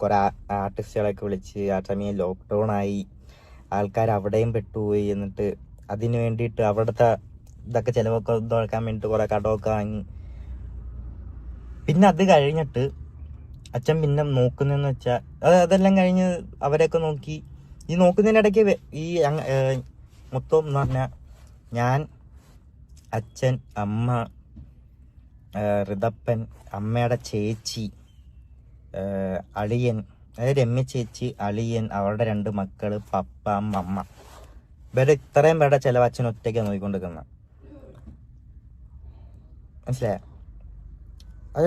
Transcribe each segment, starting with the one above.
കുറെ ആർട്ടിസ്റ്റുകളൊക്കെ വിളിച്ച് ആ സമയം ലോക്ക്ഡൗൺ ആയി, ആൾക്കാർ അവിടെയും പെട്ടുപോയി. എന്നിട്ട് അതിന് വേണ്ടിയിട്ട് അവിടുത്തെ ഇതൊക്കെ ചിലവൊക്കെ തുറക്കാൻ വേണ്ടിയിട്ട് കുറെ കടമൊക്കെ വാങ്ങി. പിന്നെ അത് കഴിഞ്ഞിട്ട് അച്ഛൻ പിന്നെ നോക്കുന്നതെന്ന് വെച്ചാൽ അതെല്ലാം കഴിഞ്ഞ് അവരെയൊക്കെ നോക്കി. ഈ നോക്കുന്നതിനിടയ്ക്ക് ഈ മൊത്തം എന്ന് പറഞ്ഞാൽ ഞാൻ, അച്ഛൻ, അമ്മ, ഋതപ്പൻ, അമ്മയുടെ ചേച്ചി, അളിയൻ, അതായത് രമ്യ ചേച്ചി, അളിയൻ, അവരുടെ 2 മക്കള്, പപ്പ, അമ്മ, ഇവരുടെ ഇത്രയും പേരുടെ ചിലവ് അച്ഛൻ ഒറ്റയ്ക്കാണ് നോക്കിക്കൊണ്ടിരിക്കുന്ന. മനസ്സിലായ? അത്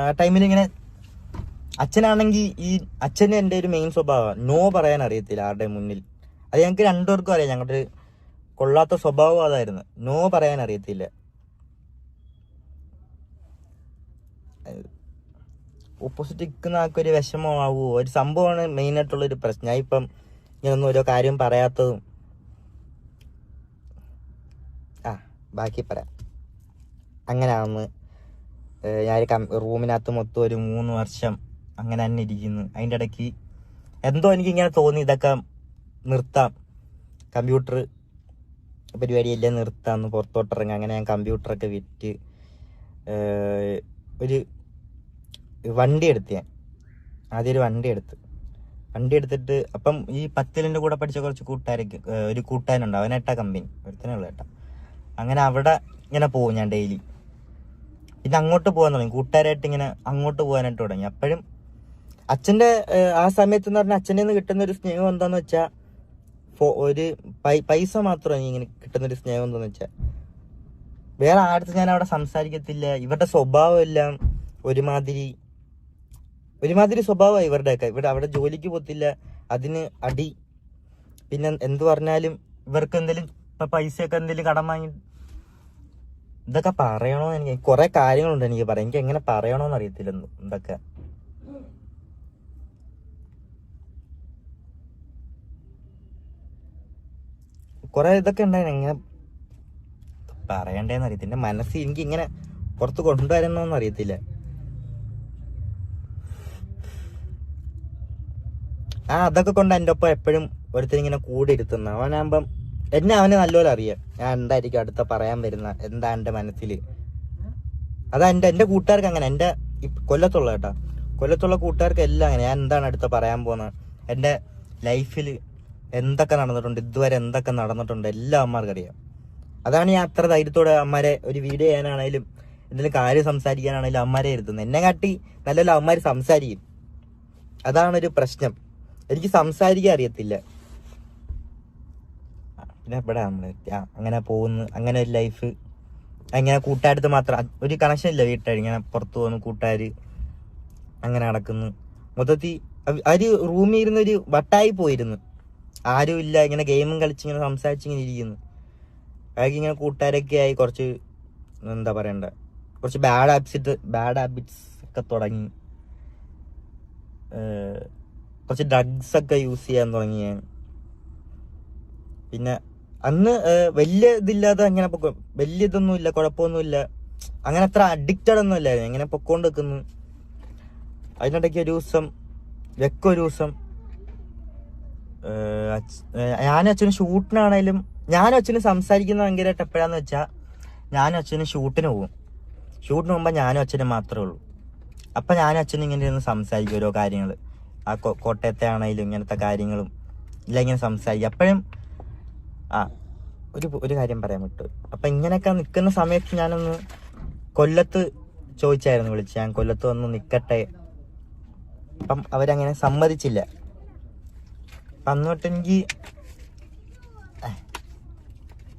ആ ടൈമിൽ ഇങ്ങനെ അച്ഛനാണെങ്കിൽ അച്ഛന് എൻ്റെ ഒരു മെയിൻ സ്വഭാവമാണ് നോ പറയാൻ അറിയത്തില്ല ആരുടെ മുന്നിൽ. അത് ഞങ്ങൾക്ക് 2 പേർക്കും അറിയാം. ഞങ്ങളുടെ കൊള്ളാത്ത സ്വഭാവം അതായിരുന്നു, നോ പറയാൻ അറിയത്തില്ല. ഓപ്പോസിറ്റ് നിൽക്കുന്ന ആൾക്കൊരു വിഷമമാവുമോ, ഒരു സംഭവമാണ് മെയിനായിട്ടുള്ളൊരു പ്രശ്നം. ഞാൻ ഇപ്പം ഇങ്ങനൊന്നും ഓരോ കാര്യം പറയാത്തതും. ബാക്കി പറയാം. അങ്ങനെയാണെന്ന് ഞാൻ റൂമിനകത്ത് മൊത്തം ഒരു 3 വർഷം അങ്ങനെ തന്നെ ഇരിക്കുന്നു. അതിൻ്റെ ഇടയ്ക്ക് എന്തോ എനിക്കിങ്ങനെ തോന്നി, ഇതൊക്കെ നിർത്താം, കമ്പ്യൂട്ടർ പരിപാടിയെല്ലാം നിർത്താമെന്ന്, പുറത്തോട്ടിറങ്ങാം. അങ്ങനെ ഞാൻ കമ്പ്യൂട്ടറൊക്കെ വിറ്റ് ഒരു വണ്ടി എടുത്ത്. ഞാൻ ആദ്യം ഒരു വണ്ടി എടുത്തിട്ട് അപ്പം ഈ 10ലിൻ്റെ കൂടെ പഠിച്ച കുറച്ച് കൂട്ടുകാരൊക്കെ, ഒരു കൂട്ടുകാരുണ്ട്, അവനേട്ടാ കമ്പനി ഒരുത്തനുള്ള ഏട്ടാ. അങ്ങനെ അവിടെ ഇങ്ങനെ പോകും ഞാൻ ഡെയിലി. പിന്നെ അങ്ങോട്ട് പോകാൻ തുടങ്ങി, കൂട്ടുകാരായിട്ട് ഇങ്ങനെ അങ്ങോട്ട് പോകാനായിട്ട് തുടങ്ങി. അപ്പോഴും അച്ഛൻ്റെ ആ സമയത്ത് എന്ന് പറഞ്ഞാൽ അച്ഛൻ്റെ നിന്ന് കിട്ടുന്ന ഒരു സ്നേഹം എന്താന്ന് വെച്ചാൽ ഒരു പൈസ മാത്രമാണ് ഇങ്ങനെ കിട്ടുന്നൊരു സ്നേഹം എന്താന്ന് വെച്ചാൽ. വേറെ ആടുത്ത് ഞാൻ അവിടെ സംസാരിക്കത്തില്ല. ഇവരുടെ സ്വഭാവം എല്ലാം ഒരുമാതിരി സ്വഭാവമായി ഇവരുടെയൊക്കെ. അവിടെ ജോലിക്ക് പോകത്തില്ല, അതിന് അടി. പിന്നെ എന്ത് പറഞ്ഞാലും ഇവർക്ക് എന്തെങ്കിലും ഇപ്പം പൈസയൊക്കെ എന്തെങ്കിലും കടം വാങ്ങി, ഇതൊക്കെ പറയണോ എനിക്ക് കുറെ കാര്യങ്ങളുണ്ട് എനിക്ക് പറയാം. എനിക്ക് എങ്ങനെ പറയണോന്ന് അറിയത്തില്ല ഇതൊക്കെ. കുറെ ഇതൊക്കെ ഉണ്ടായിരുന്നു, എങ്ങനെ പറയണ്ടേന്ന് അറിയത്തില്ല. എൻ്റെ മനസ്സിൽ എനിക്ക് ഇങ്ങനെ പുറത്ത് കൊണ്ടുവരണോന്ന് അറിയത്തില്ല. അതൊക്കെ കൊണ്ട് എൻ്റെ ഒപ്പം എപ്പോഴും ഒരുത്തരിങ്ങനെ കൂടെ ഇരുത്തുന്ന അവനാകുമ്പം അവന് നല്ലപോലെ അറിയാം ഞാൻ എന്തായിരിക്കും അടുത്ത പറയാൻ വരുന്ന, എന്താ എൻ്റെ മനസ്സിൽ. അതാ എൻ്റെ കൂട്ടുകാർക്ക് അങ്ങനെ, എൻ്റെ കൊല്ലത്തുള്ള കേട്ടോ, കൊല്ലത്തുള്ള കൂട്ടുകാർക്ക് എല്ലാം അങ്ങനെ. ഞാൻ എന്താണ് അടുത്ത പറയാൻ പോകുന്നത്, എൻ്റെ ലൈഫിൽ എന്തൊക്കെ നടന്നിട്ടുണ്ട്, ഇതുവരെ എന്തൊക്കെ നടന്നിട്ടുണ്ട്, എല്ലാം അമ്മമാർക്ക് അറിയാം. അതാണ് ഞാൻ അത്ര ധൈര്യത്തോടെ അമ്മമാരെ ഒരു വീഡിയോ ചെയ്യാനാണെങ്കിലും എന്തെങ്കിലും കാര്യം സംസാരിക്കാനാണെങ്കിലും അമ്മമാരെ ഇരുത്തുന്നത്. എന്നെ കാട്ടി നല്ലല്ലോ അമ്മമാർ സംസാരിക്കും. അതാണൊരു പ്രശ്നം, എനിക്ക് സംസാരിക്കാൻ അറിയത്തില്ല. പിന്നെ ഇവിടെ നമ്മൾ അങ്ങനെ പോകുന്നു, അങ്ങനെ ഒരു ലൈഫ്. അങ്ങനെ കൂട്ടുകാരത്ത് മാത്രം ഒരു കണക്ഷൻ ഇല്ല വീട്ടുകാർ, ഇങ്ങനെ പുറത്തു പോകുന്നു കൂട്ടുകാർ, അങ്ങനെ നടക്കുന്നു. മൊത്തത്തിൽ ഒരു റൂമിൽ ഇരുന്നൊരു വട്ടായി പോയിരുന്നു, ആരും ഇല്ല. ഇങ്ങനെ ഗെയിമും കളിച്ചിങ്ങനെ സംസാരിച്ചിങ്ങനെ ഇരിക്കുന്നു. അതൊക്കെ ഇങ്ങനെ കൂട്ടുകാരൊക്കെ ആയി കുറച്ച് എന്താ പറയണ്ട, കുറച്ച് ബാഡ് ഹാബിറ്റ്സ് ഒക്കെ തുടങ്ങി. കുറച്ച് ഡ്രഗ്സ് ഒക്കെ യൂസ് ചെയ്യാൻ തുടങ്ങി ഞാൻ. പിന്നെ അന്ന് വലിയ ഇതില്ലാതെ അങ്ങനെ വലിയ ഇതൊന്നുമില്ല, കുഴപ്പമൊന്നുമില്ല, അങ്ങനെ അത്ര അഡിക്റ്റഡ് ഒന്നും ഇല്ലായിരുന്നു, ഇങ്ങനെ പൊക്കോണ്ട് വെക്കുന്നു. അതിനിടയ്ക്ക് ഒരു ദിവസം ഞാനും അച്ഛനും ഷൂട്ടിനാണേലും, ഞാനും അച്ഛനും സംസാരിക്കുന്ന ഭയങ്കരമായിട്ട് എപ്പോഴാന്ന് വെച്ചാൽ ഞാനും അച്ഛനും ഷൂട്ടിന് പോകുമ്പോൾ ഞാനും അച്ഛനും മാത്രമേ ഉള്ളൂ. അപ്പം ഞാനും അച്ഛനും ഇങ്ങനെ ഇരുന്ന് സംസാരിക്കും ഓരോ കാര്യങ്ങൾ, ആ കോട്ടയത്തെ ആണെങ്കിലും ഇങ്ങനത്തെ കാര്യങ്ങളും ഇല്ല, ഇങ്ങനെ സംസാരിക്കും. അപ്പോഴും ഒരു കാര്യം പറയാൻ വിട്ടു. അപ്പം ഇങ്ങനെയൊക്കെ നിൽക്കുന്ന സമയത്ത് ഞാനൊന്ന് കൊല്ലത്ത് ചോദിച്ചായിരുന്നു, വിളിച്ച് ഞാൻ കൊല്ലത്ത് വന്ന് നിൽക്കട്ടെ. അപ്പം അവരങ്ങനെ സമ്മതിച്ചില്ല. അപ്പം അന്നോട്ട് എനിക്ക്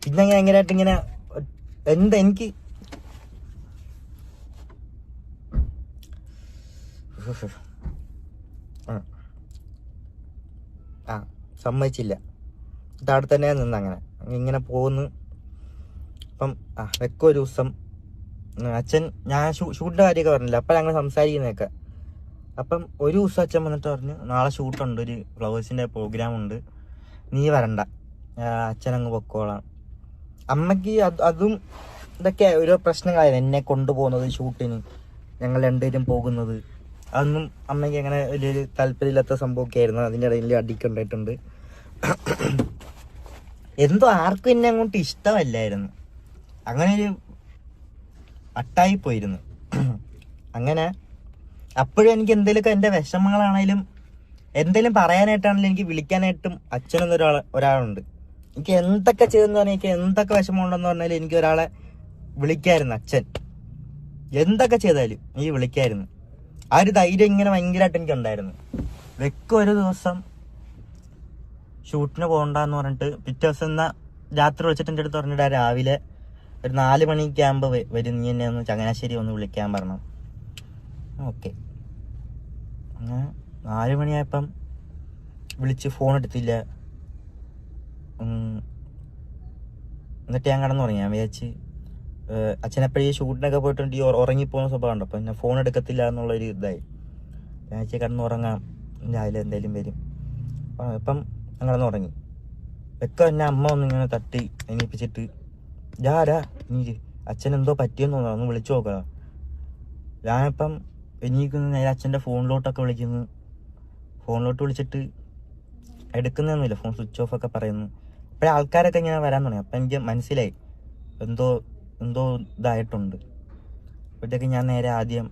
പിന്നെ ഭയങ്കരമായിട്ട് ഇങ്ങനെ എനിക്ക് സമ്മതിച്ചില്ല. അവിടെ തന്നെ നിന്ന് അങ്ങനെ ഇങ്ങനെ പോകുന്നു. അപ്പം ഒരു ദിവസം അച്ഛൻ, ഞാൻ ഷൂട്ടിൻ്റെ കാര്യമൊക്കെ പറഞ്ഞില്ല, അപ്പം ഞങ്ങൾ സംസാരിക്കുന്നതൊക്കെ. അപ്പം ഒരു ദിവസം അച്ഛൻ വന്നിട്ട് പറഞ്ഞു, നാളെ ഷൂട്ടുണ്ട്, ഒരു ഫ്ലവേഴ്സിൻ്റെ പ്രോഗ്രാം ഉണ്ട്, നീ വരണ്ട, അച്ഛനങ്ങ് പൊക്കോളാം. അമ്മയ്ക്ക് അതും ഇതൊക്കെ ഓരോ പ്രശ്നങ്ങളായിരുന്നു, എന്നെ കൊണ്ടുപോകുന്നത് ഷൂട്ടിന്, ഞങ്ങൾ രണ്ടുപേരും പോകുന്നത്. അതൊന്നും അമ്മയ്ക്ക് അങ്ങനെ വലിയൊരു താല്പര്യമില്ലാത്ത സംഭവമൊക്കെ ആയിരുന്നു. അതിൻ്റെ ഇടയിൽ അടിക്ക് ഉണ്ടായിട്ടുണ്ട്. എന്തോ ആർക്കും എന്നെ അങ്ങോട്ട് ഇഷ്ടമല്ലായിരുന്നു. അങ്ങനെ ഒരു അട്ടായിപ്പോയിരുന്നു. അങ്ങനെ അപ്പോഴും എനിക്ക് എന്തെങ്കിലുമൊക്കെ എൻ്റെ വിഷമങ്ങളാണേലും എന്തെങ്കിലും പറയാനായിട്ടാണെങ്കിലും എനിക്ക് വിളിക്കാനായിട്ടും അച്ഛനെന്നൊരു ഒരാളുണ്ട്. എനിക്ക് എന്തൊക്കെ ചെയ്തെന്ന് പറഞ്ഞാൽ, എനിക്ക് എന്തൊക്കെ വിഷമമുണ്ടെന്ന് പറഞ്ഞാലും എനിക്ക് ഒരാളെ വിളിക്കായിരുന്നു. അച്ഛൻ എന്തൊക്കെ ചെയ്താലും എനിക്ക് വിളിക്കായിരുന്നു. ആ ഒരു ധൈര്യം ഇങ്ങനെ ഭയങ്കരമായിട്ട് എനിക്കുണ്ടായിരുന്നു. ഒരു ദിവസം ഷൂട്ടിന് പോകണ്ടെന്ന് പറഞ്ഞിട്ട് പിറ്റേ ദിവസം എന്നാൽ രാത്രി വിളിച്ചിട്ട് എൻ്റെ അടുത്ത് പറഞ്ഞിട്ട് രാവിലെ ഒരു 4 മണിക്ക് ആകുമ്പോൾ വരും, നീ എന്നെ ഒന്ന് ചങ്ങനാശ്ശേരി ഒന്ന് വിളിക്കാൻ പറഞ്ഞു. ഓക്കെ, അങ്ങനെ 4 മണിയായപ്പം വിളിച്ച് ഫോൺ എടുത്തില്ല. എന്നിട്ട് ഞാൻ കിടന്നുറങ്ങി. ഞാൻ വിചാരിച്ച് അച്ഛനെപ്പോഴും ഈ ഷൂട്ടിനൊക്കെ പോയിട്ടുണ്ട് ഈ ഉറങ്ങിപ്പോകുന്ന സ്വഭാവം ഉണ്ട്. അപ്പം ഞാൻ ഫോൺ എടുക്കത്തില്ല എന്നുള്ളൊരു ഇതായി. ഞാൻ വെച്ചാൽ കിടന്നുറങ്ങാം, രാവിലെ എന്തായാലും വരും. അപ്പം അങ്ങനെ ഉറങ്ങി. എന്നെ അമ്മ ഒന്ന് ഇങ്ങനെ തട്ടി എണീപ്പിച്ചിട്ട് നീ അച്ഛനെന്തോ പറ്റിയെന്ന് തോന്നുന്നു, ഒന്ന് വിളിച്ചു നോക്കാം. ഞാനിപ്പം എണീക്കുന്ന നേരെ അച്ഛൻ്റെ ഫോണിലോട്ടൊക്കെ വിളിക്കുന്നു. ഫോണിലോട്ട് വിളിച്ചിട്ട് എടുക്കുന്നൊന്നുമില്ല, ഫോൺ സ്വിച്ച് ഓഫ് ഒക്കെ പറയുന്നു. അപ്പോഴേ ആൾക്കാരൊക്കെ ഇങ്ങനെ വരാൻ തുടങ്ങി. അപ്പം എനിക്ക് മനസ്സിലായി എന്തോ ഇതായിട്ടുണ്ട്. അപ്പോഴത്തേക്ക് ഞാൻ നേരെ ആദ്യം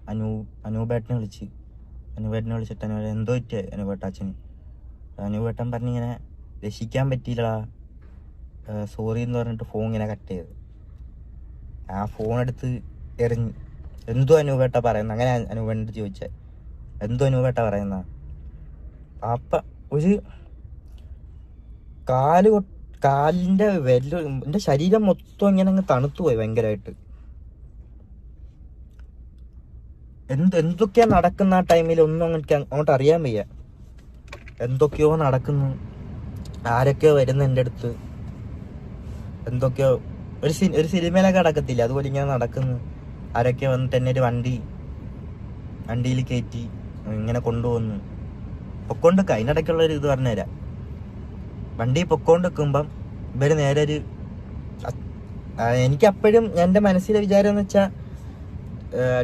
അനൂപേട്ടനെ വിളിച്ചിട്ട് എന്തോ പറ്റിയ അനൂപേട്ട അച്ഛന്. അനൂപേട്ടൻ പറഞ്ഞിങ്ങനെ രക്ഷിക്കാൻ പറ്റിയില്ല, സോറി എന്ന് പറഞ്ഞിട്ട് ഫോൺ ഇങ്ങനെ കട്ട് ചെയ്ത്. ആ ഫോൺ എടുത്ത് എറിഞ്ഞ്. എന്തോ അനൂപേട്ട പറയുന്ന, അങ്ങനെ അനൂപേട്ട ചോദിച്ചേ എന്തോ അനൂപേട്ട പറയുന്ന. അപ്പം ഒരു കാലിൻ്റെ എൻ്റെ ശരീരം മൊത്തം ഇങ്ങനെ അങ്ങ് തണുത്തു പോയി ഭയങ്കരമായിട്ട്. എന്തൊക്കെയാ നടക്കുന്ന ആ ടൈമിൽ ഒന്നും അങ്ങോട്ട് അറിയാൻ വയ്യ. എന്തൊക്കെയോ നടക്കുന്നു, ആരൊക്കെയോ വരുന്നു എൻ്റെ അടുത്ത്, എന്തൊക്കെയോ ഒരു സിനിമയിലൊക്കെ നടക്കത്തില്ല അതുപോലെ ഇങ്ങനെ നടക്കുന്നു. ആരൊക്കെ വന്നിട്ട് എന്നെ ഒരു വണ്ടിയിൽ കയറ്റി ഇങ്ങനെ കൊണ്ടുപോകുന്നു. പൊക്കോണ്ടിരിക്കുക. അതിനിടയ്ക്കുള്ളൊരു ഇത് പറഞ്ഞുതരാം. വണ്ടി പൊക്കോണ്ടിരിക്കുമ്പം ഇവര് നേരെ എനിക്കപ്പോഴും എൻ്റെ മനസ്സിലെ വിചാരം എന്ന് വെച്ചാൽ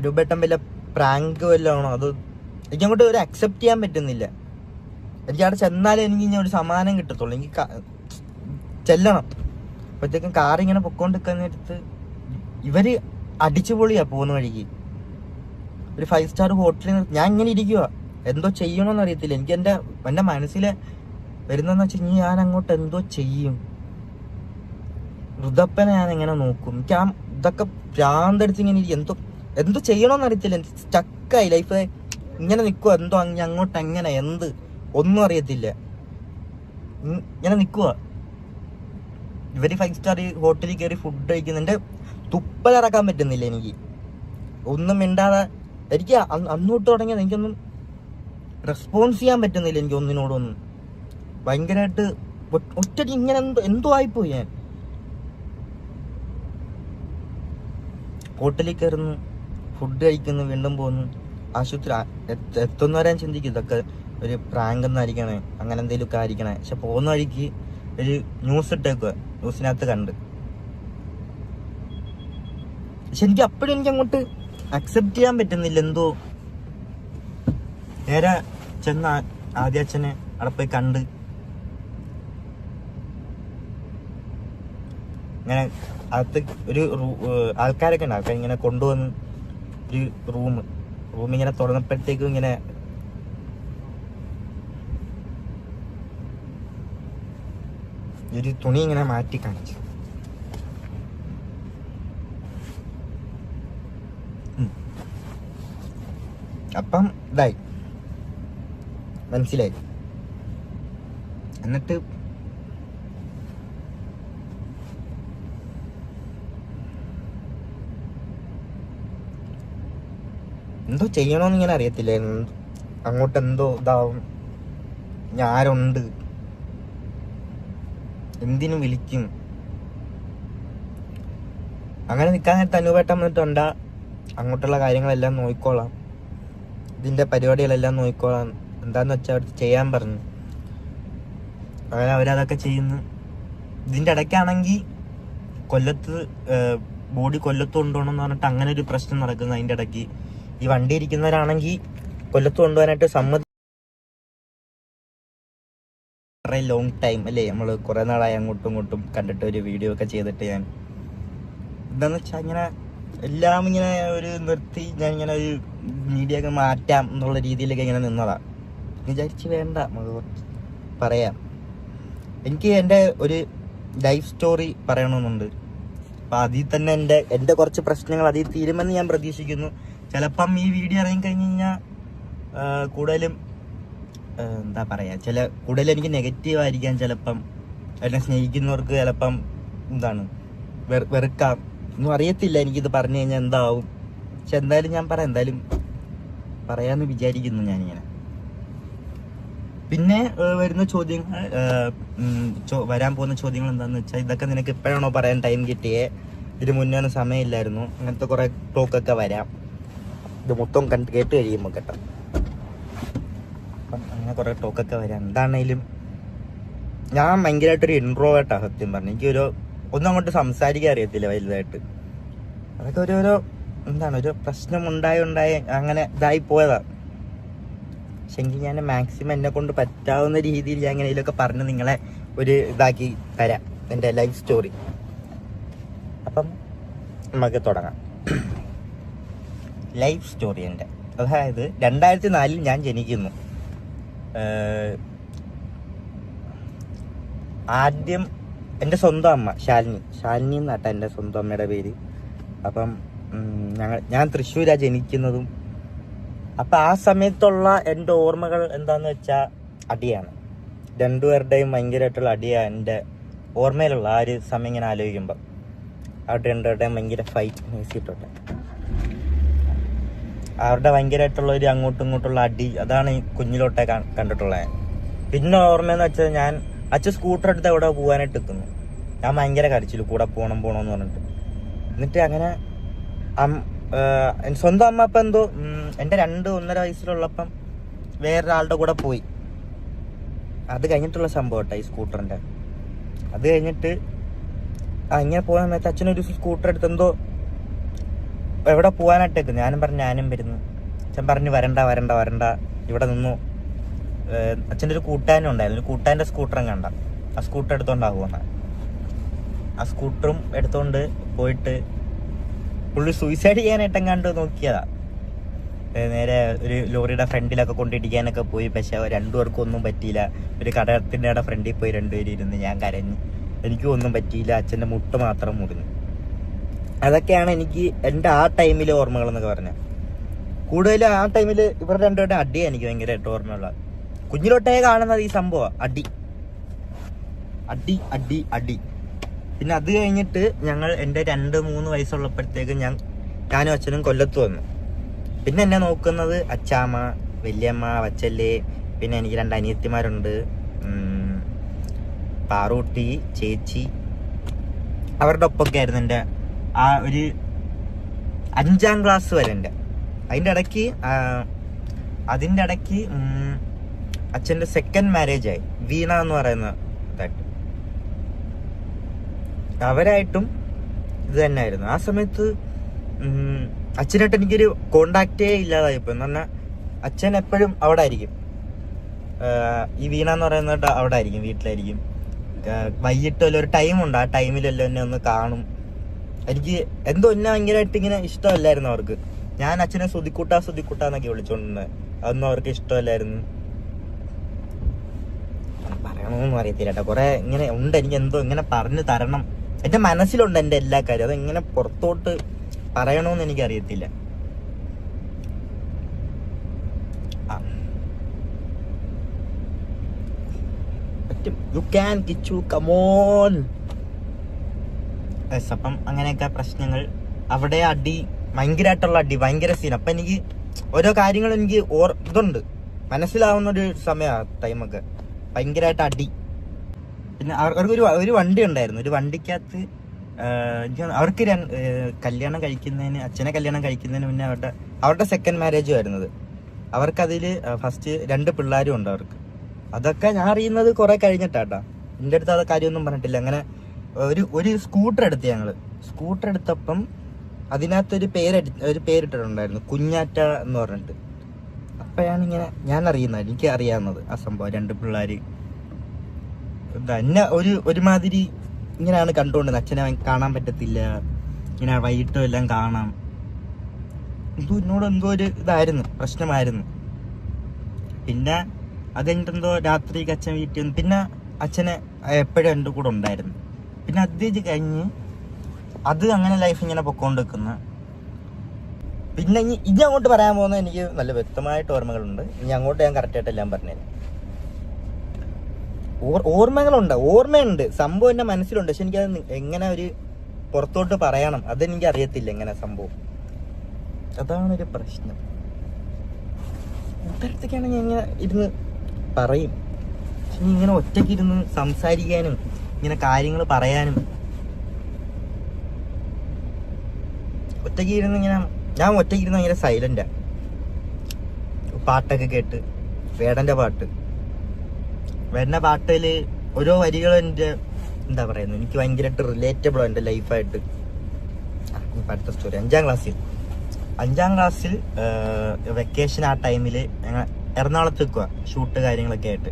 രൂപേട്ടൻ വല്ല പ്രാങ്ക് വല്ലതും ആണോ, അത് എനിക്കങ്ങോട്ട് ഒരു അക്സെപ്റ്റ് ചെയ്യാൻ പറ്റുന്നില്ല. എനിക്ക് അവിടെ ചെന്നാലേ എനിക്ക് ഇനി ഒരു സമാധാനം കിട്ടത്തുള്ളൂ. എനിക്ക് ചെല്ലണം. അപ്പോഴത്തേക്കും കാറിങ്ങനെ പൊക്കോണ്ടിരിക്കുന്നടുത്ത് ഇവര് അടിച്ചുപൊളിയാ പോകുന്ന വഴിക്ക്. ഒരു 5 സ്റ്റാർ ഹോട്ടലിൽ ഞാൻ ഇങ്ങനെ ഇരിക്കുക, എന്തോ ചെയ്യണമെന്ന് അറിയത്തില്ല. എനിക്ക് എൻ്റെ മനസ്സിൽ വരുന്നതെന്ന് വെച്ചാൽ ഞാൻ അങ്ങോട്ട് എന്തോ ചെയ്യും. ഋതപ്പനെ ഞാൻ എങ്ങനെ നോക്കും. എനിക്ക് ഇതൊക്കെ ഭ്രാന്തടിച്ച് ഇങ്ങനെ എന്തോ ചെയ്യണമെന്ന് അറിയത്തില്ല. സ്റ്റക്കായി ലൈഫ് ഇങ്ങനെ നിൽക്കുക. എന്തോ അങ്ങോട്ട് എങ്ങനെ ഒന്നും അറിയത്തില്ല. ഇങ്ങനെ നിൽക്കുക. ഇവര് 5 സ്റ്റാർ ഹോട്ടലിൽ കയറി ഫുഡ് കഴിക്കുന്നുണ്ട്. തുപ്പലിറക്കാൻ പറ്റുന്നില്ല എനിക്ക്. ഒന്നും മിണ്ടാതെ എനിക്ക് അന്നോട്ട് തുടങ്ങിയത് എനിക്കൊന്നും റെസ്പോൺസ് ചെയ്യാൻ പറ്റുന്നില്ല. എനിക്ക് ഒന്നിനോടൊന്നും ഭയങ്കരമായിട്ട് ഒറ്റടി ഇങ്ങനെ എന്തോ ആയിപ്പോയി. ഞാൻ ഹോട്ടലിൽ കയറുന്നു, ഫുഡ് കഴിക്കുന്നു, വീണ്ടും പോകുന്നു. ആശുപത്രി എത്തുന്നവരെ ഞാൻ ചിന്തിക്കും ഇതൊക്കെ ഒരു പ്രാങ്ക് എന്നായിരിക്കണേ, അങ്ങനെ എന്തെങ്കിലുമൊക്കെ ആയിരിക്കണേ. പക്ഷെ പോകുന്ന വഴിക്ക് ഒരു ന്യൂസ് ഇട്ടേക്കുക, ന്യൂസിനകത്ത് കണ്ട്. പക്ഷെ എനിക്ക് അപ്പോഴും എനിക്ക് അങ്ങോട്ട് അക്സെപ്റ്റ് ചെയ്യാൻ പറ്റുന്നില്ല. എന്തോ നേരെ ചെന്ന ആദ്യ അച്ഛനെ അവിടെ പോയി കണ്ട് ഇങ്ങനെ അകത്ത് ഒരു ആൾക്കാരൊക്കെ ഉണ്ട്. ആൾക്കാർ ഇങ്ങനെ കൊണ്ടുവന്ന് ഒരു റൂം ഇങ്ങനെ തുറന്നപ്പോഴത്തേക്കും ഇങ്ങനെ ഒരു തുണി ഇങ്ങനെ മാറ്റി കാണിച്ചു. അപ്പം ഇതായി മനസ്സിലായി. എന്നിട്ട് എന്തോ ചെയ്യണമെന്ന് ഇങ്ങനെ അറിയത്തില്ല. അങ്ങോട്ട് എന്തോ ഇതാവും, ഞാരുണ്ട്, എന്തിനും വിളിക്കും. അങ്ങനെ നിൽക്കാൻ നേരത്തെ അനൂപേട്ടൻ വന്നിട്ടുണ്ടാ, അങ്ങോട്ടുള്ള കാര്യങ്ങളെല്ലാം നോക്കിക്കോളാം, ഇതിന്റെ പരിപാടികളെല്ലാം നോക്കിക്കോളാം, എന്താന്ന് വെച്ചാൽ അവർ ചെയ്യാൻ പറഞ്ഞു. അങ്ങനെ അവരതൊക്കെ ചെയ്യുന്നു. ഇതിന്റെ ഇടയ്ക്കാണെങ്കിൽ ബോഡി കൊല്ലത്ത് കൊണ്ടുപോകണം എന്ന് പറഞ്ഞിട്ട് അങ്ങനെ ഒരു പ്രശ്നം നടക്കുന്നു. അതിന്റെ ഇടയ്ക്ക് ഈ വണ്ടി ഇരിക്കുന്നവരാണെങ്കിൽ കൊല്ലത്ത് കൊണ്ടുപോകാനായിട്ട് സമ്മതി. കുറേ ലോങ് ടൈം അല്ലേ, നമ്മൾ കുറേ നാളായി അങ്ങോട്ടും ഇങ്ങോട്ടും കണ്ടിട്ട് ഒരു വീഡിയോ ഒക്കെ ചെയ്തിട്ട് ഞാൻ എന്താന്ന് വെച്ചാൽ ഇങ്ങനെ എല്ലാം ഇങ്ങനെ ഒരു നിർത്തി ഞാൻ ഇങ്ങനെ ഒരു മീഡിയ ഒക്കെ മാറ്റാം എന്നുള്ള രീതിയിലൊക്കെ ഇങ്ങനെ നിന്നതാ. വിചാരിച്ച് വേണ്ട പറയാം. എനിക്ക് എൻ്റെ ഒരു ലൈഫ് സ്റ്റോറി പറയണമെന്നുണ്ട്. അപ്പം അതിൽ തന്നെ എൻ്റെ കുറച്ച് പ്രശ്നങ്ങൾ അതിൽ തീരുമെന്ന് ഞാൻ പ്രതീക്ഷിക്കുന്നു. ചിലപ്പം ഈ വീഡിയോ ഇറങ്ങി കഴിഞ്ഞ് കഴിഞ്ഞാൽ കൂടുതലും എന്താ പറയുക, കൂടുതലും എനിക്ക് നെഗറ്റീവ് ആയിരിക്കാം. ചിലപ്പം എന്നെ സ്നേഹിക്കുന്നവർക്ക് ചിലപ്പം എന്താണ് വെറുക്കാം, ഒന്നും അറിയത്തില്ല എനിക്കിത് പറഞ്ഞു കഴിഞ്ഞാൽ എന്താവും. പക്ഷെ എന്തായാലും ഞാൻ എന്തായാലും പറയാമെന്ന് വിചാരിക്കുന്നു ഞാനിങ്ങനെ. പിന്നെ വരുന്ന ചോദ്യങ്ങൾ, വരാൻ പോകുന്ന ചോദ്യങ്ങൾ എന്താണെന്ന് വെച്ചാൽ, ഇതൊക്കെ നിനക്ക് ഇപ്പോഴാണോ പറയാൻ ടൈം കിട്ടിയേ, ഇതിന് മുന്നേ ഒന്നും സമയമില്ലായിരുന്നു, അങ്ങനത്തെ കുറേ ടോക്കൊക്കെ വരാം. ഇത് മൊത്തം കേട്ട് കഴിയുമ്പോൾ കേട്ടോ. അപ്പം അങ്ങനെ കുറേ ടോക്കൊക്കെ വരാം. എന്താണേലും ഞാൻ ഭയങ്കരമായിട്ടൊരു ഇൻട്രോവേർട്ടാണ് സത്യം പറഞ്ഞു. എനിക്കൊരു ഒന്നും അങ്ങോട്ട് സംസാരിക്കാൻ അറിയത്തില്ല വലുതായിട്ട്. അതൊക്കെ ഓരോരോ ഒരു പ്രശ്നം ഉണ്ടായി അങ്ങനെ ഇതായി പോയതാണ്. പക്ഷെ എങ്കിൽ ഞാൻ മാക്സിമം എന്നെ കൊണ്ട് പറ്റാവുന്ന രീതിയിൽ ഞാൻ എങ്ങനെയൊക്കെ പറഞ്ഞ് നിങ്ങളെ ഒരു ഇതാക്കി തരാം, എൻ്റെ ലൈഫ് സ്റ്റോറി. അപ്പം നമുക്ക് തുടങ്ങാം. ലൈഫ് സ്റ്റോറി എൻ്റെ, അതായത് 2004 ഞാൻ ജനിക്കുന്നു. ആദ്യം എൻ്റെ സ്വന്തം അമ്മ ശാലിനി എന്നാട്ടാ എൻ്റെ സ്വന്തം അമ്മയുടെ പേര്. അപ്പം ഞാൻ തൃശ്ശൂരാണ് ജനിക്കുന്നതും. അപ്പം ആ സമയത്തുള്ള എൻ്റെ ഓർമ്മകൾ എന്താന്ന് വെച്ചാൽ അടിയാണ്. രണ്ടുപേരുടെയും ഭയങ്കരമായിട്ടുള്ള അടിയാണ് എൻ്റെ ഓർമ്മയിലുള്ള ആ ഒരു സമയം ഇങ്ങനെ ആലോചിക്കുമ്പോൾ. അവരുടെ രണ്ടുപേരുടെയും ഭയങ്കര ഫൈറ്റ് നേസിയിട്ടുണ്ട്. അവരുടെ ഭയങ്കരമായിട്ടുള്ള ഒരു അങ്ങോട്ടും ഇങ്ങോട്ടുള്ള അടി, അതാണ് ഈ കുഞ്ഞിലോട്ടെ കണ്ടിട്ടുള്ളത്. പിന്നെ ഓർമ്മയെന്ന് വെച്ചാൽ അച്ഛൻ സ്കൂട്ടർ എടുത്ത് എവിടെ പോകാനായിട്ട് എത്തുന്നു. ഞാൻ ഭയങ്കര കരച്ചില്ല, കൂടെ പോകണമെന്ന് പറഞ്ഞിട്ട്. എന്നിട്ട് അങ്ങനെ സ്വന്തം അമ്മ അപ്പം എന്തോ എൻ്റെ 2-1.5 വയസ്സിലുള്ളപ്പം വേറൊരാളുടെ കൂടെ പോയി. അത് കഴിഞ്ഞിട്ടുള്ള സംഭവം കേട്ടോ ഈ സ്കൂട്ടറിൻ്റെ. അത് കഴിഞ്ഞിട്ട് ഇങ്ങനെ പോയ സമയത്ത് അച്ഛനൊരു സ്കൂട്ടർ എടുത്ത് എന്തോ എവിടെ പോകാനായിട്ടേക്ക്. ഞാനും വരുന്നു. അച്ഛൻ പറഞ്ഞു വരണ്ട ഇവിടെ നിന്നു. അച്ഛൻ്റെ ഒരു കൂട്ടാനും ഉണ്ടായിരുന്നു, ഒരു കൂട്ടാൻ്റെ സ്കൂട്ടറും കണ്ട. ആ സ്കൂട്ടർ എടുത്തോണ്ടാകുമെന്ന. ആ സ്കൂട്ടറും എടുത്തോണ്ട് പോയിട്ട് പുള്ളി സൂയിസൈഡ് ചെയ്യാനായിട്ടെങ്ങാണ്ട് നോക്കിയതാ. നേരെ ഒരു ലോറിയുടെ ഫ്രണ്ടിലൊക്കെ കൊണ്ടിടിക്കാനൊക്കെ പോയി. പക്ഷെ രണ്ടുപേർക്കും ഒന്നും പറ്റിയില്ല. ഒരു കടത്തിൻ്റെ ഫ്രണ്ടിൽ പോയി രണ്ടുപേരും ഇരുന്ന് ഞാൻ കരഞ്ഞു. എനിക്കും ഒന്നും പറ്റിയില്ല, അച്ഛൻ്റെ മുട്ട് മാത്രം മുറിഞ്ഞു. അതൊക്കെയാണ് എനിക്ക് എൻ്റെ ആ ടൈമിലെ ഓർമ്മകൾ എന്നൊക്കെ പറഞ്ഞാൽ. കൂടുതലും ആ ടൈമിൽ ഇവരുടെ രണ്ടുപേരുടെ അടിയാണ് എനിക്ക് ഭയങ്കരമായിട്ട് ഓർമ്മയുള്ള. കുഞ്ഞിലോട്ടേ കാണുന്നത് ഈ സംഭവം അടി. പിന്നെ അത് കഴിഞ്ഞിട്ട് ഞങ്ങൾ എൻ്റെ 2-3 വയസ്സുള്ളപ്പോഴത്തേക്ക് ഞാനും അച്ഛനും കൊല്ലത്ത് വന്നു. പിന്നെ എന്നെ നോക്കുന്നത് അച്ചാമ്മ, വല്യമ്മ, വച്ചല്ലേ. പിന്നെ എനിക്ക് 2 അനിയത്തിമാരുണ്ട്, പാറൂട്ടി, ചേച്ചി. അവരുടെ ഒപ്പമൊക്കെ ആയിരുന്നു എൻ്റെ ആ ഒരു 5ാം ക്ലാസ് വരെ. അതിൻ്റെ ഇടയ്ക്ക് അച്ഛൻ്റെ സെക്കൻഡ് മാരേജ് ആയി, വീണ എന്ന് പറയുന്ന ഇതായിട്ട്. അവരായിട്ടും ഇത് തന്നെയായിരുന്നു. ആ സമയത്ത് അച്ഛനായിട്ട് എനിക്കൊരു കോണ്ടാക്റ്റേ ഇല്ലാതായിപ്പോ. എന്ന് പറഞ്ഞാൽ അച്ഛൻ എപ്പോഴും അവിടെ ആയിരിക്കും. ഈ വീണ എന്ന് പറയുന്നത് അവിടെ ആയിരിക്കും, വീട്ടിലായിരിക്കും. വൈകിട്ട് വല്ല ഒരു ടൈമുണ്ട്, ആ ടൈമിലെല്ലാം എന്നെ ഒന്ന് കാണും. എനിക്ക് എന്തോ എന്നെ ഭയങ്കരമായിട്ട് ഇങ്ങനെ ഇഷ്ടമല്ലായിരുന്നു അവർക്ക്. ഞാൻ അച്ഛനെ സുതിക്കൂട്ടാന്നൊക്കെ വിളിച്ചോണ്ടിരുന്നത്. അതൊന്നും അവർക്ക് ഇഷ്ടമല്ലായിരുന്നു. പറയണമെന്നും അറിയത്തില്ല കേട്ടോ, കുറെ ഇങ്ങനെ ഉണ്ട്. എനിക്ക് എന്തോ ഇങ്ങനെ പറഞ്ഞു തരണം, എൻ്റെ മനസ്സിലുണ്ട് എൻ്റെ എല്ലാ കാര്യം. അതെങ്ങനെ പുറത്തോട്ട് പറയണമെന്ന് എനിക്കറിയത്തില്ല. You can Kichu come on. അപ്പം അങ്ങനെയൊക്കെ പ്രശ്നങ്ങൾ. അവിടെ അടി, ഭയങ്കരമായിട്ടുള്ള അടി, ഭയങ്കര സീൻ. അപ്പം എനിക്ക് ഓരോ കാര്യങ്ങൾ എനിക്ക് ഇതുണ്ട്, മനസ്സിലാവുന്ന ഒരു സമയമാണ് ടൈമൊക്കെ. ഭയങ്കരമായിട്ട് അടി. പിന്നെ അവർക്ക് ഒരു വണ്ടി ഉണ്ടായിരുന്നു. ഒരു വണ്ടിക്കകത്ത് അവർക്ക് അച്ഛനെ കല്യാണം കഴിക്കുന്നതിന് മുന്നേ അവരുടെ സെക്കൻഡ് മാരേജും ആയിരുന്നത്. അവർക്കതിൽ ഫസ്റ്റ് 2 പിള്ളേരും ഉണ്ട് അവർക്ക്. അതൊക്കെ ഞാൻ അറിയുന്നത് കുറെ കഴിഞ്ഞിട്ടാട്ടാ. എൻ്റെ അടുത്ത് അത് കാര്യമൊന്നും പറഞ്ഞിട്ടില്ല. അങ്ങനെ ഒരു സ്കൂട്ടർ എടുത്ത് സ്കൂട്ടർ എടുത്തപ്പം അതിനകത്തൊരു പേരിട്ടിട്ടുണ്ടായിരുന്നു, കുഞ്ഞാറ്റ എന്ന് പറഞ്ഞിട്ട്. അപ്പോഴാണ് ഇങ്ങനെ ഞാൻ അറിയുന്നത്, എനിക്ക് അറിയാവുന്നത് ആ സംഭവം. 2 പിള്ളേർ എന്നെ ഒരുമാതിരി ഇങ്ങനെയാണ് കണ്ടുകൊണ്ടിരുന്നത്. അച്ഛനെ കാണാൻ പറ്റത്തില്ല, ഇങ്ങനെ വൈകിട്ടും എല്ലാം കാണാം. എന്നോട് എന്തോ ഒരു ഇതായിരുന്നു, പ്രശ്നമായിരുന്നു. പിന്നെ അത് കഴിഞ്ഞിട്ടെന്തോ രാത്രിക്ക് അച്ഛൻ വീട്ടിൽ വന്നു. പിന്നെ അച്ഛനെ എപ്പോഴും എൻ്റെ കൂടെ ഉണ്ടായിരുന്നു. പിന്നെ അത് കഴിഞ്ഞ് അത് അങ്ങനെ ലൈഫ് ഇങ്ങനെ പൊക്കോണ്ട് നിൽക്കുന്ന. പിന്നെ ഇനി അങ്ങോട്ട് പറയാൻ പോകുന്നത് എനിക്ക് നല്ല വ്യക്തമായിട്ട് ഓർമ്മകളുണ്ട്. ഇനി അങ്ങോട്ട് ഞാൻ കറക്റ്റായിട്ട് എല്ലാം പറഞ്ഞുതരാം. ഓർമ്മയുണ്ട്, സംഭവം എൻ്റെ മനസ്സിലുണ്ട്. പക്ഷെ എനിക്കത് എങ്ങനെ ഒരു പുറത്തോട്ട് പറയണം അതെനിക്ക് അറിയത്തില്ല എങ്ങനെ സംഭവം. അതാണൊരു പ്രശ്നം. ഇത്തരത്തൊക്കെയാണ് ഞാൻ ഇങ്ങനെ ഇരുന്ന് പറയും. പക്ഷെ ഇങ്ങനെ ഒറ്റയ്ക്ക് ഇരുന്ന് സംസാരിക്കാനും ഇങ്ങനെ കാര്യങ്ങൾ പറയാനും ഒറ്റയ്ക്ക് ഇരുന്ന് ഇങ്ങനെ ഞാൻ ഒറ്റയ്ക്ക് ഇരുന്ന് ഭയങ്കര സൈലന്റാ. പാട്ടൊക്കെ കേട്ട് വേടന്റെ പാട്ടിൽ ഓരോ വരികളും എൻ്റെ എന്താ പറയുന്നത് എനിക്ക് ഭയങ്കരമായിട്ട് റിലേറ്റബിളാണ് എൻ്റെ ലൈഫായിട്ട്. അടുത്ത സ്റ്റോറി. 5ാം ക്ലാസ്സിൽ വെക്കേഷൻ ആ ടൈമിൽ ഞങ്ങൾ എറണാകുളത്ത് നിൽക്കുക, ഷൂട്ട് കാര്യങ്ങളൊക്കെ ആയിട്ട്.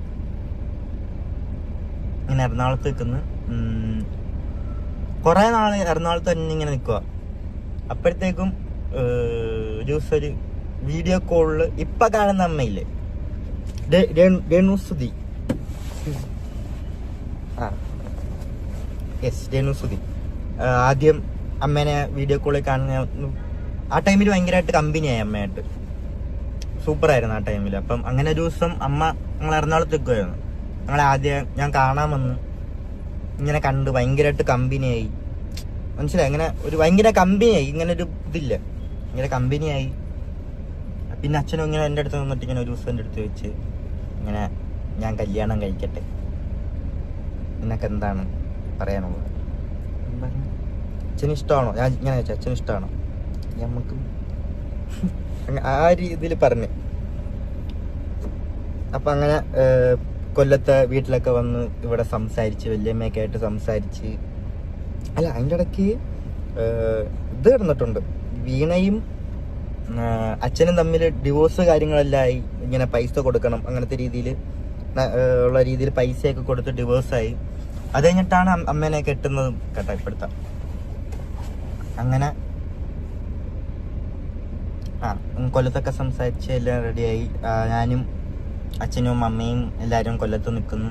ഇങ്ങനെ എറണാകുളത്ത് നിൽക്കുന്നു. കുറേ നാൾ എറണാകുളത്ത് തന്നെ ഇങ്ങനെ നിൽക്കുക. അപ്പോഴത്തേക്കും ഒരു ദിവസം ഒരു വീഡിയോ കോളിൽ ഇപ്പം കാണുന്ന അമ്മയില്ലേ, രേണുസുതി. രേണുസുതി ആദ്യം അമ്മേനെ വീഡിയോ കോളിൽ കാണുന്ന ആ ടൈമിൽ ഭയങ്കരമായിട്ട് കമ്പനിയായി അമ്മയായിട്ട്. സൂപ്പറായിരുന്നു ആ ടൈമിൽ. അപ്പം അങ്ങനെ ഒരു ദിവസം അമ്മ ഞങ്ങൾ എറണാകുളത്ത് നിൽക്കുമായിരുന്നു. ആദ്യം ഞാൻ കാണാൻ വന്ന് ഇങ്ങനെ കണ്ട് ഭയങ്കരമായിട്ട് കമ്പനിയായി. മനസ്സിലായി? അങ്ങനെ ഒരു ഭയങ്കര കമ്പനിയായി. ഇങ്ങനെ ഒരു ഇതില്ല, ഇങ്ങനെ കമ്പനിയായി. പിന്നെ അച്ഛനും ഇങ്ങനെ എൻ്റെ അടുത്ത് നിന്നിട്ട് ഇങ്ങനെ ഒരു ദിവസം എൻ്റെ അടുത്ത് വെച്ച് ഇങ്ങനെ ഞാൻ കല്യാണം കഴിക്കട്ടെ, നിനക്ക് എന്താണ് പറയാനുള്ളത്? അച്ഛന് ഇഷ്ടമാണോ? ഞാൻ ഇങ്ങനെ വെച്ചാൽ അച്ഛന് ഇഷ്ടമാണോ? നമുക്ക് ആ രീതിയിൽ പറഞ്ഞ്. അപ്പം അങ്ങനെ കൊല്ലത്തെ വീട്ടിലൊക്കെ വന്ന് ഇവിടെ സംസാരിച്ച്, വല്യമ്മയൊക്കെ ആയിട്ട് സംസാരിച്ച്. അല്ല, അതിൻ്റെ ഇടയ്ക്ക് ഇത് കിടന്നിട്ടുണ്ട്. വീണയും അച്ഛനും തമ്മിൽ ഡിവോഴ്സ് കാര്യങ്ങളെല്ലാം ആയി. ഇങ്ങനെ പൈസ കൊടുക്കണം അങ്ങനത്തെ രീതിയിൽ ഉള്ള രീതിയിൽ പൈസയൊക്കെ കൊടുത്ത് ഡിവോഴ്സായി. അത് കഴിഞ്ഞിട്ടാണ് അമ്മേനെ കെട്ടുന്നതും കേട്ടോ ഇപ്പോഴത്തെ. അങ്ങനെ കൊല്ലത്തൊക്കെ സംസാരിച്ച് എല്ലാം റെഡിയായി. ഞാനും അച്ഛനും അമ്മയും എല്ലാവരും കൊല്ലത്ത് നിൽക്കുന്നു.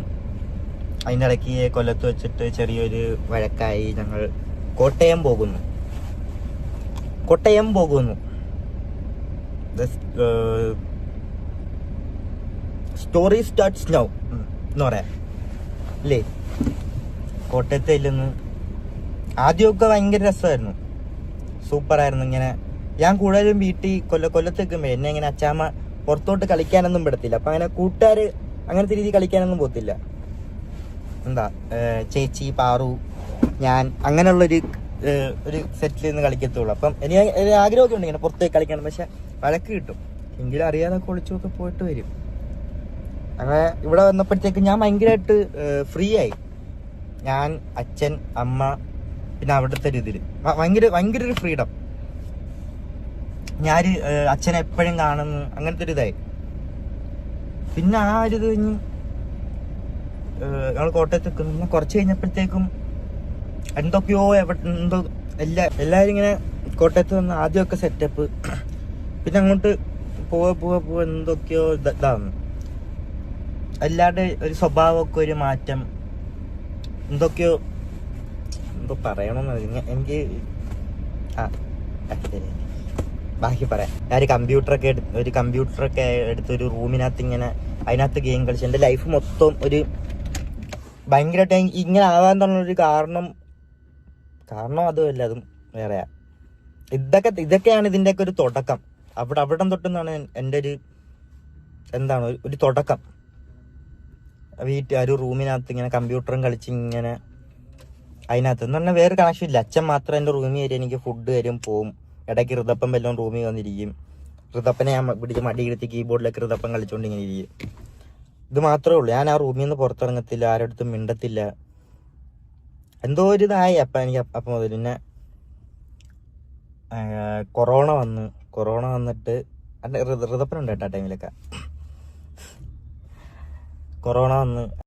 അതിൻ്റെ ഇടയ്ക്ക് കൊല്ലത്ത് വെച്ചിട്ട് ചെറിയൊരു വഴക്കായി. ഞങ്ങൾ കോട്ടയം പോകുന്നു. സ്റ്റോറി സ്റ്റാർട്ട്സ് നൗ എന്ന് പറയാം അല്ലേ. കോട്ടയത്ത് ചെല്ലുന്നു. ആദ്യമൊക്കെ ഭയങ്കര രസമായിരുന്നു, സൂപ്പറായിരുന്നു. ഇങ്ങനെ ഞാൻ കൂടുതലും വീട്ടിൽ കൊല്ലത്ത് നിൽക്കുമ്പോൾ എന്നെ ഇങ്ങനെ അച്ചാമ്മ പുറത്തോട്ട് കളിക്കാനൊന്നും വിടത്തില്ല. അപ്പം അങ്ങനെ കൂട്ടുകാർ അങ്ങനത്തെ രീതിയിൽ കളിക്കാനൊന്നും പോകത്തില്ല. എന്താ ചേച്ചി, പാറു, ഞാൻ അങ്ങനെയുള്ളൊരു സെറ്റിൽ നിന്ന് കളിക്കത്തുള്ളൂ. അപ്പം എനിക്ക് ആഗ്രഹമൊക്കെ ഉണ്ട് ഇങ്ങനെ പുറത്തേക്ക് കളിക്കണം. പക്ഷെ വഴക്ക് കിട്ടും. എങ്കിലും അറിയാതെ ഒളിച്ചൊക്കെ പോയിട്ട് വരും. അങ്ങനെ ഇവിടെ വന്നപ്പോഴത്തേക്ക് ഞാൻ ഭയങ്കരമായിട്ട് ഫ്രീ ആയി. ഞാൻ, അച്ഛൻ, അമ്മ, പിന്നെ അവിടുത്തെ ഒരു ഇതിൽ ഭയങ്കര ഒരു ഫ്രീഡം. ഞാൻ അച്ഛനെ എപ്പോഴും കാണുന്നു, അങ്ങനത്തെ ഒരു ഇതായി. പിന്നെ ആ ഒരു ഇത് കഴിഞ്ഞ് ഞങ്ങൾ കോട്ടയത്ത് നിൽക്കുന്നു. പിന്നെ കുറച്ച് കഴിഞ്ഞപ്പോഴത്തേക്കും എന്തൊക്കെയോ എല്ലാവരും ഇങ്ങനെ കോട്ടയത്ത് വന്ന് ആദ്യമൊക്കെ സെറ്റപ്പ്. പിന്നെ അങ്ങോട്ട് പോവാ എന്തൊക്കെയോ ഇതാവുന്നു. എല്ലാവരുടെ ഒരു സ്വഭാവമൊക്കെ ഒരു മാറ്റം. എന്തൊക്കെയോ എന്തോ പറയണമെന്ന് എനിക്ക് ബാക്കി പറയാം. ഞാൻ ഒരു കമ്പ്യൂട്ടറൊക്കെ എടുത്ത് ഒരു റൂമിനകത്ത് ഇങ്ങനെ അതിനകത്ത് ഗെയിം കളിച്ച് എൻ്റെ ലൈഫ് മൊത്തം ഒരു ഭയങ്കരമായിട്ട് ഇങ്ങനെ ആവാൻ തന്നൊരു കാരണം അതുമല്ല, അതും വേറെയാ. ഇതൊക്കെയാണ് ഇതിൻ്റെയൊക്കെ ഒരു തുടക്കം. അവിടെ തൊട്ടെന്നാണ് എൻ്റെ ഒരു തുടക്കം. ഒരു റൂമിനകത്ത് ഇങ്ങനെ കമ്പ്യൂട്ടറും കളിച്ച് ഇങ്ങനെ അതിനകത്ത് എന്ന് പറഞ്ഞാൽ വേറെ കണക്ഷൻ ഇല്ല. അച്ഛൻ മാത്രം എൻ്റെ റൂമിൽ വരും, എനിക്ക് ഫുഡ് തരും, പോവും. ഇടയ്ക്ക് ഋതപ്പം വല്ലതും റൂമിൽ വന്നിരിക്കും. ഋതപ്പനെ ഞാൻ പിടിച്ച് മടിയിരുത്തി കീബോർഡിലൊക്കെ ഋതപ്പം കളിച്ചുകൊണ്ട് ഇങ്ങനെ ഇരിക്കും. ഇത് മാത്രമേ ഉള്ളൂ. ഞാൻ ആ റൂമിൽ നിന്ന് പുറത്തിറങ്ങത്തില്ല, ആരടുത്തും മിണ്ടത്തില്ല. എന്തോ ഒരു ഇതായി എനിക്ക് അപ്പം മുതൽ. പിന്നെ കൊറോണ വന്നിട്ട് ഋതപ്പനുണ്ട് കേട്ടോ ആ ടൈമിലൊക്കെ. കൊറോണ വന്ന്